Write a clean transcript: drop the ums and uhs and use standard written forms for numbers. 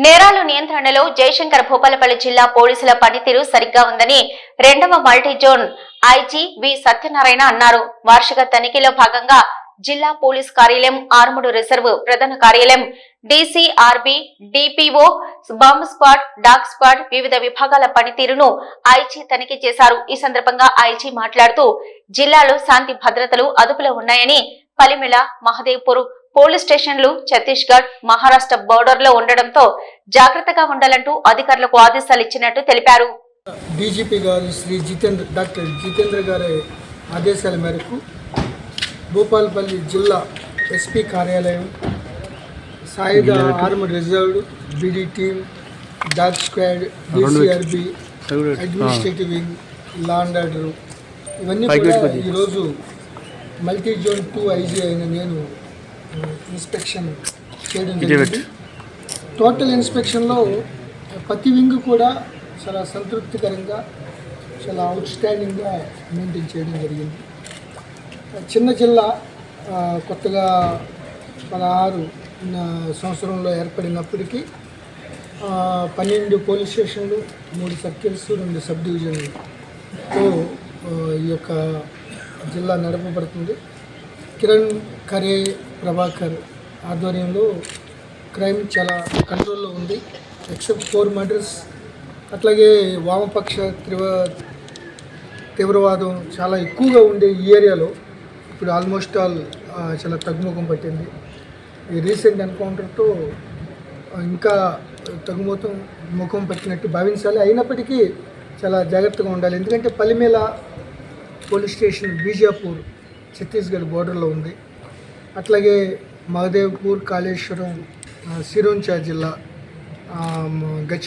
నేరాల నియంత్రణలో జయశంకర్ భూపాలపల్లి జిల్లా పోలీసుల పనితీరు సరిగ్గా ఉందని 2వ మల్టీ జోన్ ఐజీ వి సత్యనారాయణ అన్నారు. వార్షిక తనిఖీలో భాగంగా జిల్లా పోలీస్ కార్యాలయం, ఆర్ముడు రిజర్వ్ ప్రధాన కార్యాలయం, DCRB, DPO, bomb squad, dog squad వివిధ విభాగాల పనితీరును ఐజీ తనిఖీ చేశారు. ఈ సందర్భంగా ఐజీ మాట్లాడుతూ జిల్లాలో శాంతి భద్రతలు అదుపులో ఉన్నాయని, పలిమెల, మహదేవ్పూర్ పోలీస్ స్టేషన్లు ఛత్తీస్గఢ్, మహారాష్ట్ర బోర్డర్ లో ఉండడంతో జాగ్రత్తగా ఉండాలంటూ అధికారులకు ఆదేశాలు ఇచ్చినట్టు తెలిపారు. డీజీపీ గారు శ్రీ డాక్టర్ జితేంద్ర గారి ఆదేశాల మేరకు భూపాలపల్లి జిల్లా ఎస్పీ కార్యాలయం, సాయుధ armed reserved, BD team, dog squad, DCRB, administrative wing, law and order ఇవన్నీ కూడా ఈరోజు మల్టీ జోన్ 2 ఐజీ అయిన నేను ఇన్స్పెక్షన్ చేయడం జరిగింది. టోటల్ ఇన్స్పెక్షన్లో ప్రతి వింగ్ కూడా చాలా సంతృప్తికరంగా, చాలా అవుట్స్టాండింగ్గా మెయింటైన్ చేయడం జరిగింది. చిన్న జిల్లా కొత్తగా 16 సంవత్సరంలో ఏర్పడినప్పటికీ 12 పోలీస్ స్టేషన్లు, 3 సర్కిల్స్, 2 సబ్ డివిజన్లతో ఈ యొక్క జిల్లా నడపబడుతుంది. కిరణ్ ఖరే, ప్రభాకర్ ఆధ్వర్యంలో క్రైమ్ చాలా కంట్రోల్లో ఉంది. Except 4 murders. అట్లాగే వామపక్ష తీవ్రవాదం చాలా ఎక్కువగా ఉండే ఈ ఏరియాలో ఇప్పుడు ఆల్మోస్ట్ ఆల్ చాలా తగ్గుముఖం పట్టింది. ఈ రీసెంట్ ఎన్కౌంటర్తో ఇంకా ముఖం పట్టినట్టు భావించాలి. అయినప్పటికీ చాలా జాగ్రత్తగా ఉండాలి. ఎందుకంటే పలిమేల పోలీస్ స్టేషన్ బీజాపూర్ ఛత్తీస్గఢ్ బోర్డర్లో ఉంది. అట్లాగే మహదేవ్పూర్, కాళేశ్వరం, సిరోంచా జిల్లా, గచ్చి